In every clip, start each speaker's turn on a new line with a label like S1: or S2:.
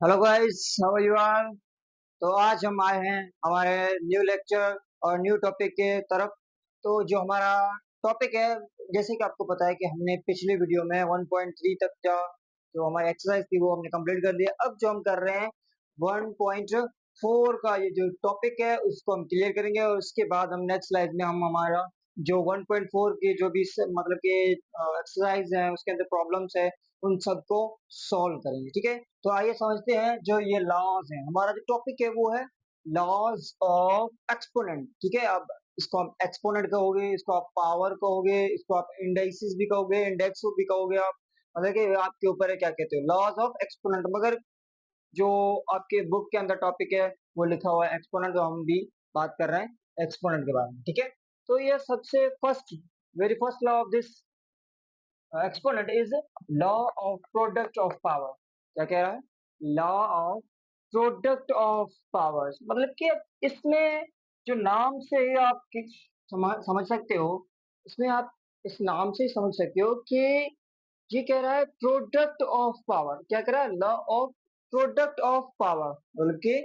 S1: Hello guys, how are you all. तो आज हम आए हैं हमारे न्यू लेक्चर और न्यू टॉपिक के तरफ। तो जो हमारा टॉपिक है, जैसे कि आपको पता है कि हमने पिछली वीडियो में 1.3 तक का जो हमारी एक्सरसाइज थी वो हमने कंप्लीट कर लिया। अब जो हम कर रहे हैं 1.4 का ये जो टॉपिक है उसको हम क्लियर करेंगे और उसके बाद हम नेक्स्ट स्लाइड में हम हमारा जो 1.4 की जो भी मतलब कि एक्सरसाइज है उसके अंदर प्रॉब्लम्स है उन सबको सॉल्व करेंगे। ठीक है, तो आइए समझते हैं जो ये लॉज है। हमारा जो टॉपिक है वो है लॉज ऑफ एक्सपोनेंट। ठीक है, अब इसको आप एक्सपोनेंट कहोगे, इसको आप पावर कहोगे, इसको आप इंडाइसिस भी कहोगे, इंडेक्स भी कहोगे आप, मतलब कि आपके ऊपर है क्या कहते हो, लॉज ऑफ एक्सपोनेंट। मगर जो आपके बुक के अंदर टॉपिक है वो लिखा हुआ है एक्सपोनेंट, तो हम भी बात कर रहे हैं एक्सपोनेंट के बारे में। ठीक है, तो ये सबसे first very first law of this exponent is law of product of power. क्या कह रहा है? Law of product of powers, मतलब कि इसमें जो नाम से ही आप समझ सकते हो, इसमें आप इस नाम से ही समझ सकते हो कि ये कह रहा है प्रोडक्ट ऑफ पावर। क्या कह रहा है? Law of product of power, मतलब कि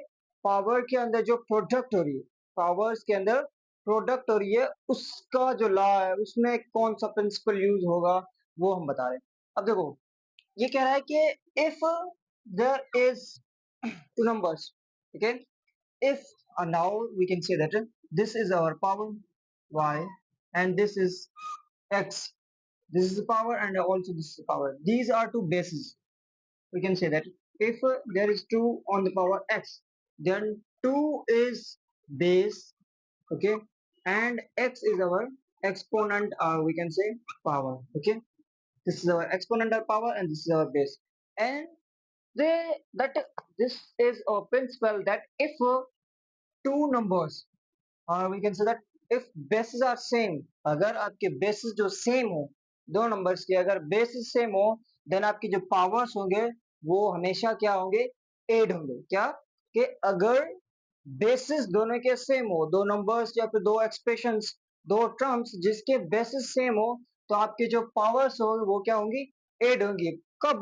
S1: पावर के अंदर जो प्रोडक्ट हो रही है, पावर्स के अंदर प्रोडक्ट हो रही है, उसका जो लॉ है उसमें कौन सा प्रिंसिपल यूज होगा वो हम बता रहे हैं। अब देखो, ये कह रहा है कि if there is two numbers, okay, if now we can say that this is our power y and this is x, this is the power and also this is the power, these are two bases. We can say that if there is 2 on the power x, then 2 is base, okay, and x is our exponent, we can say power, okay. This is our exponential power and this is our base. And they that this is a principle that if two numbers, or we can say that if bases are same, अगर आपके bases जो same हो, दो numbers के अगर bases same हो, then आपकी जो powers होंगे वो हमेशा क्या होंगे? add होंगे। क्या कि अगर bases दोनों के same हो, दो numbers या फिर दो expressions, दो terms जिसके bases same हो, तो आपकी जो powers हो वो क्या होंगी? add होंगी। कब?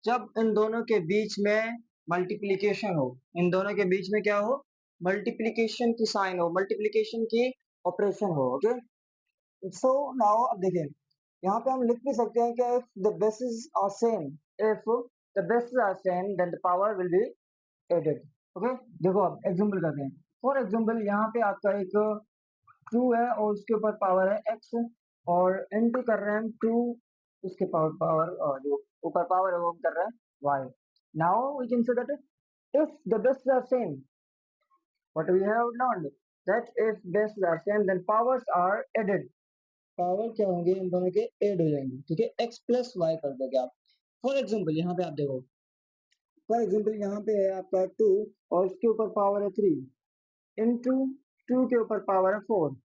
S1: जब इन दोनों के बीच में मल्टीप्लिकेशन हो, इन दोनों के बीच में क्या हो? मल्टीप्लिकेशन की साइन हो, मल्टीप्लिकेशन की ऑपरेशन हो। ओके, सो नाउ अब देखिए, यहाँ पे हम लिख भी सकते हैं कि if the basis are same, if the basis are same then the power will be added. Okay, देखो अब एग्जांपल करते हैं। फॉर एग्जांपल यहाँ पे आपका एक 2 है और उसके ऊपर पावर है x, और इनटू कर रहे हैं हम 2, उसके पावर पावर और जो ऊपर पावर है वो हम कर रहे हैं y। Now we can say that if the bases are same, what we have learned that if bases are same then powers are added। Power क्या होंगे? इन दोनों के ऐड हो जाएंगे। ठीक है, x प्लस वाई कर दोगे आप। फॉर एग्जाम्पल यहाँ पे आप देखो, फॉर एग्जाम्पल यहाँ पे है आपका 2 और उसके ऊपर पावर है 3, इंटू 2 के ऊपर पावर है 4।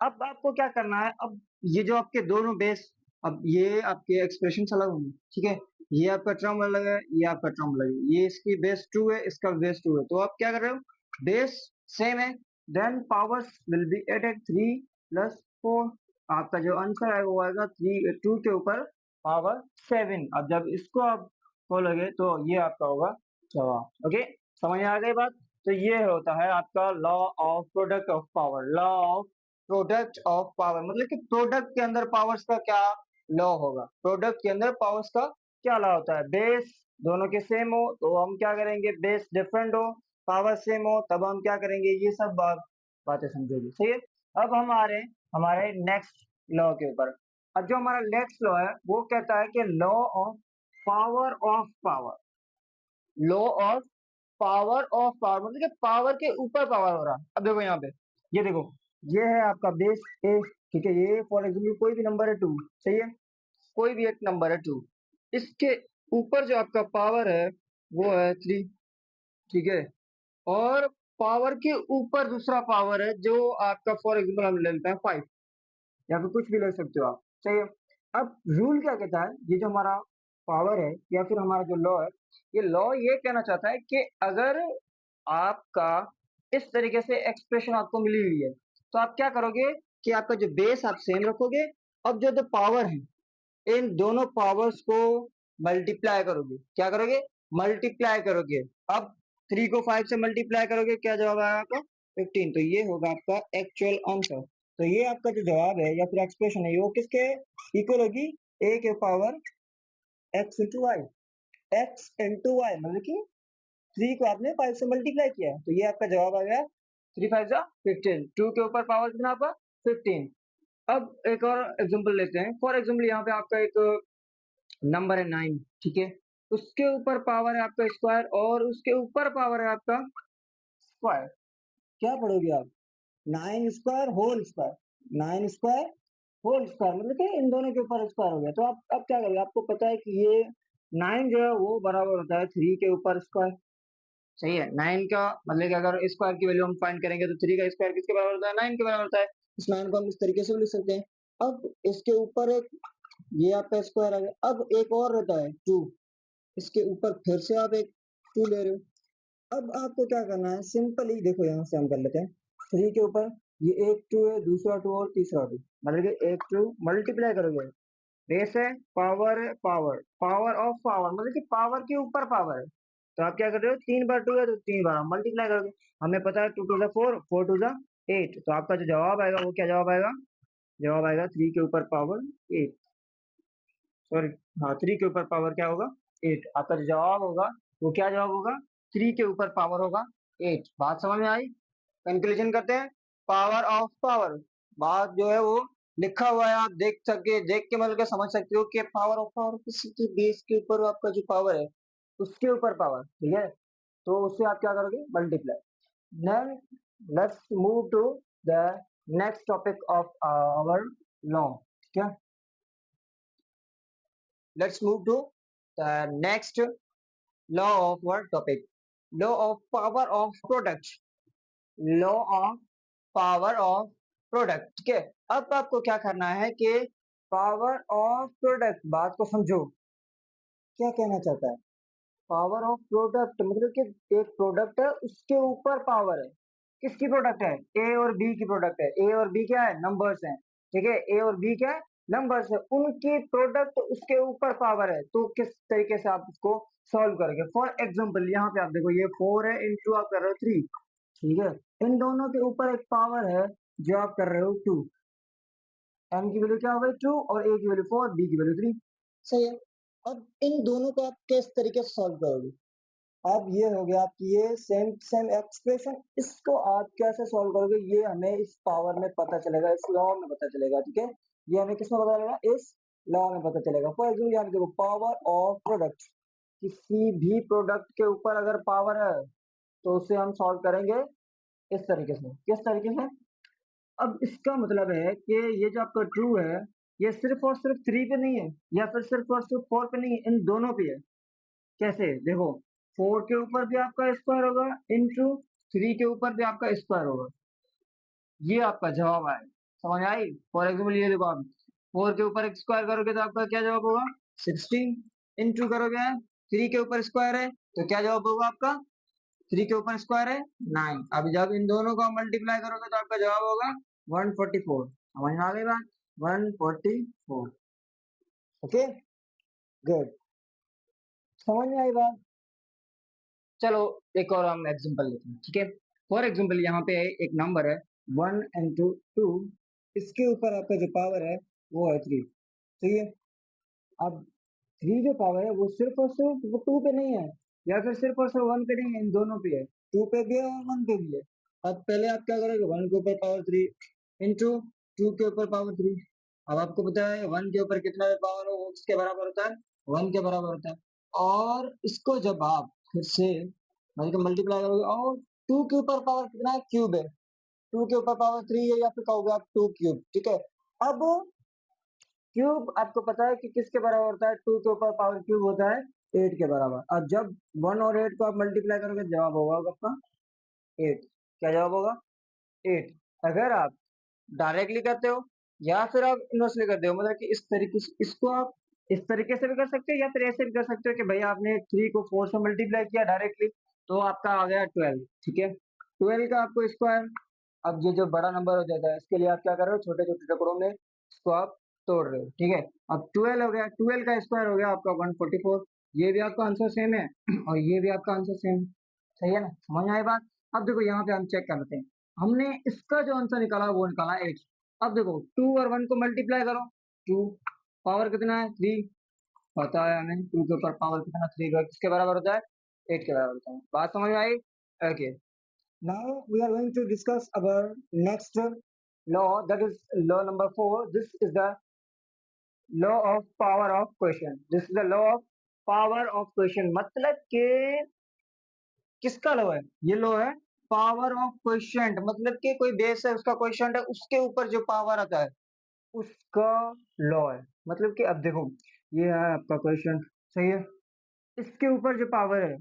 S1: अब आपको क्या करना है? अब ये जो आपके दोनों बेस, अब ये आपके एक्सप्रेशन अलग होंगे। ठीक है, ये आपका टर्म अलग है, ये आपका टर्म अलग है, ये इसकी बेस 2 है, इसका बेस 2 है। तो आप क्या कर रहे हो? बेस सेम है, then powers will be added 3 plus 4। आपका जो आंसर है वो आएगा 2 के ऊपर पावर 7। अब जब इसको आप खोलोगे तो ये आपका होगा जवाब। ओके, समझ में आ गई बात? तो ये होता है आपका law of product of power. Law of product of power मतलब कि प्रोडक्ट के अंदर पावर्स का क्या लॉ होगा? प्रोडक्ट के अंदर पावर्स का क्या लॉ होता है? बेस दोनों के सेम हो तो हम क्या करेंगे? बेस डिफरेंट हो, पावर सेम हो तब हम क्या करेंगे? ये सब बातें समझेंगे। सही है, अब हम आ रहे हैं हमारे नेक्स्ट लॉ के ऊपर। अब जो हमारा नेक्स्ट लॉ है वो कहता है कि law of power of power. Law of power मतलब कि पावर के ऊपर पावर हो रहा है। अब देखो यहाँ पे, ये देखो, ये है आपका बेस ए। ठीक है, ये फॉर एग्जाम्पल कोई भी नंबर है 2, सही है, कोई भी एक नंबर है 2, इसके ऊपर जो आपका पावर है वो है 3। ठीक है, और पावर के ऊपर दूसरा पावर है जो आपका फॉर एग्जाम्पल हम ले लेते हैं 5, या फिर कुछ भी ले सकते हो आप। सही है, अब रूल क्या कहता है? ये जो हमारा पावर है या फिर हमारा जो लॉ है, ये लॉ ये कहना चाहता है कि अगर आपका इस तरीके से एक्सप्रेशन आपको मिली हुई है तो आप क्या करोगे कि आपका जो बेस आप सेम रखोगे, अब जो पावर है इन दोनों पावर्स को मल्टीप्लाई करोगे। क्या करोगे? मल्टीप्लाई करोगे, अब 3 को 5 से मल्टीप्लाई करोगे, क्या जवाब आएगा आपका 15। तो ये होगा आपका एक्चुअल आंसर। तो ये आपका जो जवाब है या फिर एक्सप्रेशन है वो किसके इक्वल होगी, ए के power X into Y. X into Y मतलब कि 3 को आपने 5 से मल्टीप्लाई किया है, तो ये आपका जवाब आ गया 3 5 जा 15। 2 के ऊपर पावर कितना आपका 15। अब एक और एग्जांपल लेते हैं। फॉर एग्जांपल यहाँ पे आपका एक नंबर है 9, ठीक है, उसके ऊपर पावर है आपका स्क्वायर और उसके ऊपर पावर है आपका स्क्वायर। क्या पढ़ोगे आप, 9 square whole square, 9 square whole square मतलब कि इन दोनों के ऊपर स्क्वायर हो गया। तो आप अब क्या करोगे, आपको पता है कि ये 9 जो है वो बराबर होता है 3 के ऊपर स्क्वायर, सही है। 9 का मतलब कि अगर स्क्वायर की वैल्यू हम फाइंड करेंगे तो 3 का स्क्वायर किसके बराबर होता है, 9 के बराबर होता है। इस 9 को हम इस तरीके से भी लिख सकते हैं। अब इसके ऊपर एक ये आपका स्क्वायर आ गया। अब एक और रहता है 2, इसके ऊपर फिर से आप एक 2 ले रहे हो। अब आपको क्या करना है, सिंपली देखो यहाँ से हम कर लेते हैं। 3 के ऊपर ये एक 2 है, दूसरा 2 और तीसरा 2, मतलब कि एक 2 मल्टीप्लाई करोगे, बेस है, पावर है, पावर पावर ऑफ पावर मतलब कि पावर के ऊपर पावर है। तो आप क्या कर रहे हो, 3 बार 2 है तो 3 बार हम मल्टीप्लाई करोगे। हमें पता है 2 टू ज़ा 4, 4 टू ज़ा 8। तो आपका जो जवाब आएगा वो क्या जवाब आएगा, जवाब आएगा 3 के ऊपर पावर 8, सॉरी, हाँ 3 के ऊपर पावर क्या होगा 8। आपका जो जवाब होगा वो क्या जवाब होगा, 3 के ऊपर पावर होगा 8। बात समझ में आई। कंक्लूजन करते हैं, पावर ऑफ पावर, बात जो है वो लिखा हुआ है, आप देख के मतलब के समझ सकते हो कि पावर ऑफ पावर किसी की बेस के ऊपर आपका जो पावर है उसके ऊपर पावर, ठीक है। तो उससे आप क्या करोगे, multiply. Then let's move to the next topic of our law, ठीक है। Let's move to the next law of our topic, law of power of product, law of power of product, ठीक है। अब आपको क्या करना है कि पावर ऑफ प्रोडक्ट, बात को समझो क्या कहना चाहता है। पावर ऑफ प्रोडक्ट मतलब कि एक प्रोडक्ट है उसके ऊपर पावर है। किसकी प्रोडक्ट है, ए और बी की प्रोडक्ट है। ए और बी क्या है, नंबर्स हैं, ठीक है। ए और बी क्या है, नंबर्स है, उनकी प्रोडक्ट उसके ऊपर पावर है। तो किस तरीके से आप उसको सॉल्व करेंगे। फॉर एग्जाम्पल यहाँ पे आप देखो ये 4 है इंटू आप कर रहे हो 3, ठीक है। इन दोनों के ऊपर एक पावर है जो आप कर रहे हो 2। एम की वैल्यू क्या हो गई 2 और ए की वैल्यू 4, बी की वैल्यू 3, सही है। अब इन दोनों को आप किस तरीके से सॉल्व करोगे। अब ये हो गया आपकी ये सेम सेम एक्सप्रेशन, इसको आप कैसे सॉल्व करोगे ये हमें इस पावर में पता चलेगा, इस लॉ में पता चलेगा, ठीक है। ये हमें किसमें पता चलेगा, इस लॉ में पता चलेगा। फॉर एग्जाम्पल यहाँ पे देखो, पावर ऑफ प्रोडक्ट, किसी भी प्रोडक्ट के ऊपर अगर पावर है तो उसे हम सॉल्व करेंगे इस तरीके से। किस तरीके से, अब इसका मतलब है कि ये जो आपका ट्रू है ये सिर्फ और सिर्फ 3 पे नहीं है या फिर सिर्फ और सिर्फ 4 पे नहीं है, इन दोनों पे है। कैसे देखो, 4 के ऊपर भी आपका स्क्वायर होगा इंटू 3 के ऊपर भी आपका स्क्वायर होगा, ये आपका जवाब आए, समझ आई। फॉर एग्जाम्पल ये देखो, आप 4 के ऊपर एक स्क्वायर करोगे तो आपका क्या जवाब होगा 16, इंटू करोगे 3 के ऊपर स्क्वायर है तो क्या जवाब होगा आपका, 3 के ऊपर स्क्वायर है 9। अब जब इन दोनों को मल्टीप्लाई करोगे तो आपका जवाब होगा 144। समझ में आ गई बात, 144। ओके, गुड, समझ में आई बात। चलो एक और हम एग्जांपल लेते हैं, ठीक है। फॉर एग्जांपल यहाँ पे एक नंबर है 1 इंटू 2, इसके ऊपर आपका जो पावर है वो है 3, ठीक है। अब 3 जो पावर है वो सिर्फ और सिर्फ वो 2 पे नहीं है या फिर सिर्फ और सिर्फ 1 पे नहीं है, इन दोनों पे है, 2 पे भी है और 1 पे भी है। अब पहले आप क्या करोगे, 1 के ऊपर पावर 3 इंटू 2 के ऊपर पावर 3। अब आपको पता है 1 के ऊपर कितना पावर हो वो किसके बराबर होता है, 1 के बराबर होता है। और इसको जब आप फिर से मतलब मल्टीप्लाई करोगे और 2 के ऊपर पावर कितना है, क्यूब है, 2 के ऊपर पावर 3 है या फिर कहोगे आप 2 क्यूब, ठीक है। अब क्यूब आपको पता है कि किसके बराबर होता है, 2 के ऊपर पावर क्यूब होता है 8 के बराबर। और जब 1 और 8 को आप मल्टीप्लाई करोगे जवाब होगा आपका 8। क्या जवाब होगा 8। अगर आप डायरेक्टली करते हो या फिर आप इन्वर्सली करते हो, मतलब कि इस तरीके से इसको आप इस तरीके से भी कर सकते हो या फिर ऐसे भी कर सकते हो कि भाई आपने 3 को 4 से मल्टीप्लाई किया डायरेक्टली तो आपका आ गया 12, ठीक है। 12 का आपको स्क्वायर, अब ये जो बड़ा नंबर हो जाता है इसके लिए आप क्या कर रहे हो, छोटे छोटे टुकड़ों में इसको आप तोड़ रहे हो, ठीक है। अब 12 हो गया, 12 का स्क्वायर हो गया आपका 144, ये भी आपका आंसर सेम है और ये भी आपका आंसर सेम है। सही है ना, समझ में आई बात। अब देखो यहाँ पे हम चेक कर लेते हैं, हमने इसका जो आंसर निकाला वो निकाला 8। अब देखो 2 और 1 को मल्टीप्लाई करो, 2 पावर कितना है 3, पता है हमें 2 के ऊपर पावर कितना 3 का किसके बराबर होता है 8 के बराबर होता है। बात समझ में आई। Okay, now we are going to discuss our next law, that is law number 4. This is the law of power of question. This is the law of power of question, मतलब कि किसका लॉ है, ये law है power of question, मतलब कि कोई base है उसका क्वेश्चन है उसके ऊपर जो पावर आता है उसका लॉ है। मतलब कि अब देखो ये है आपका क्वेश्चन, सही है, इसके ऊपर जो पावर है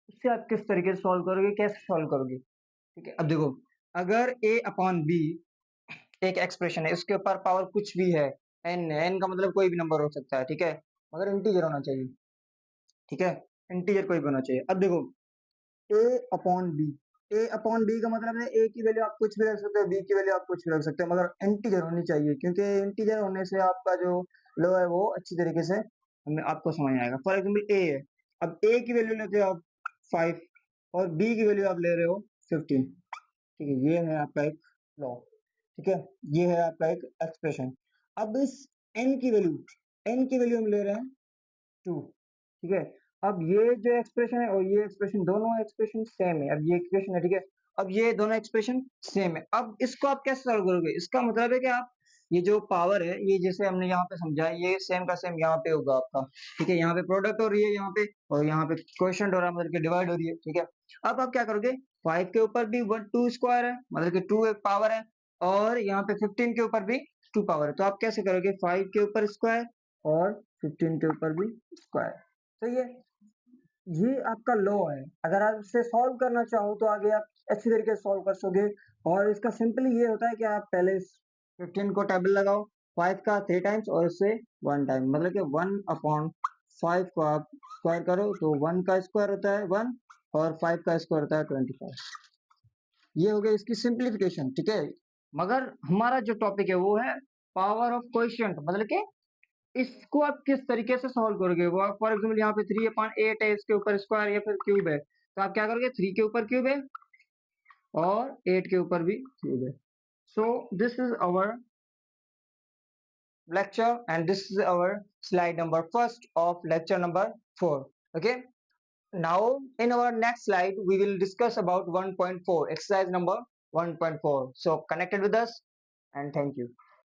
S1: उससे आप किस तरीके से सॉल्व करोगे, कैसे सॉल्व करोगे। ठीक है, अब देखो अगर a अपॉन बी एक एक्सप्रेशन है, इसके ऊपर पावर कुछ भी है, n है, n का मतलब कोई भी नंबर हो सकता है, ठीक है, मगर इंटीजर होना चाहिए, ठीक है, इंटीजर कोई भी होना चाहिए। अब देखो a upon B, A upon B का मतलब है ए की वैल्यू आप कुछ भी रख सकते हो, बी की वैल्यू आप कुछ भी रख सकते हो, मगर इंटीजर होनी चाहिए, क्योंकि इंटीजर होने से आपका जो लो है वो अच्छी तरीके से हमें आपको समझ में आएगा। फॉर एग्जाम्पल ए है, अब ए की वैल्यू लेते हो आप 5 और बी की वैल्यू आप ले रहे हो 15, ठीक है, ये है आपका एक लॉ, ठीक है, ये है आपका एक एक्सप्रेशन। अब इस एन की वैल्यू हम ले रहे हैं 2, ठीक है, अब ये जो एक्सप्रेशन है और ये एक्सप्रेशन दोनों एक्सप्रेशन सेम है, अब ये एक्सप्रेशन है, ठीक है, अब ये दोनों एक्सप्रेशन सेम है। अब इसको आप कैसे सॉल्व करोगे, इसका मतलब है कि आप ये जो पावर है ये जैसे हमने यहाँ पे समझा है ये सेम का सेम यहाँ पे होगा आपका, ठीक है, यहाँ पे प्रोडक्ट हो रही है यहाँ पे और यहाँ पे क्वेश्चन हो रहा है, मतलब कि डिवाइड हो रही है, ठीक है। अब आप क्या करोगे, 5 के ऊपर भी 2 स्क्वायर है, मतलब कि 2 एक पावर है, और यहाँ पे 15 के ऊपर भी 2 पावर है, तो आप कैसे करोगे 5 के ऊपर स्क्वायर और 15 के ऊपर भी स्क्वायर। तो ये आपका लॉ है, अगर आप इसे सॉल्व करना चाहो तो आगे आप अच्छी तरीके से सॉल्व कर सकोगे। और इसका सिंपली ये होता है कि आप पहले 15 को टेबल लगाओ, 5 का 3 टाइम्स और इससे 1 टाइम, मतलब कि 1 अपॉन 5 को आप स्क्वायर करो तो 1 का स्क्वायर होता है 1 और 5 का स्क्वायर होता है 25। ये हो गया इसकी सिंप्लीफिकेशन, ठीक है। मगर हमारा जो टॉपिक है वो है पावर ऑफ क्वेश्चन, मतलब कि इसको आप किस तरीके से सॉल्व करोगे, वो आप फॉर एग्जाम्पल यहाँ पे 3/8 है, इसके ऊपर स्क्वायर या फिर क्यूब है, तो आप क्या करोगे 3 के ऊपर क्यूब है और 8 के ऊपर भी क्यूब है। So this is our lecture and this is our slide number first of lecture number 4. Okay, now in our next slide we will discuss about 1.4 exercise number 1.4. So connected with us and thank you.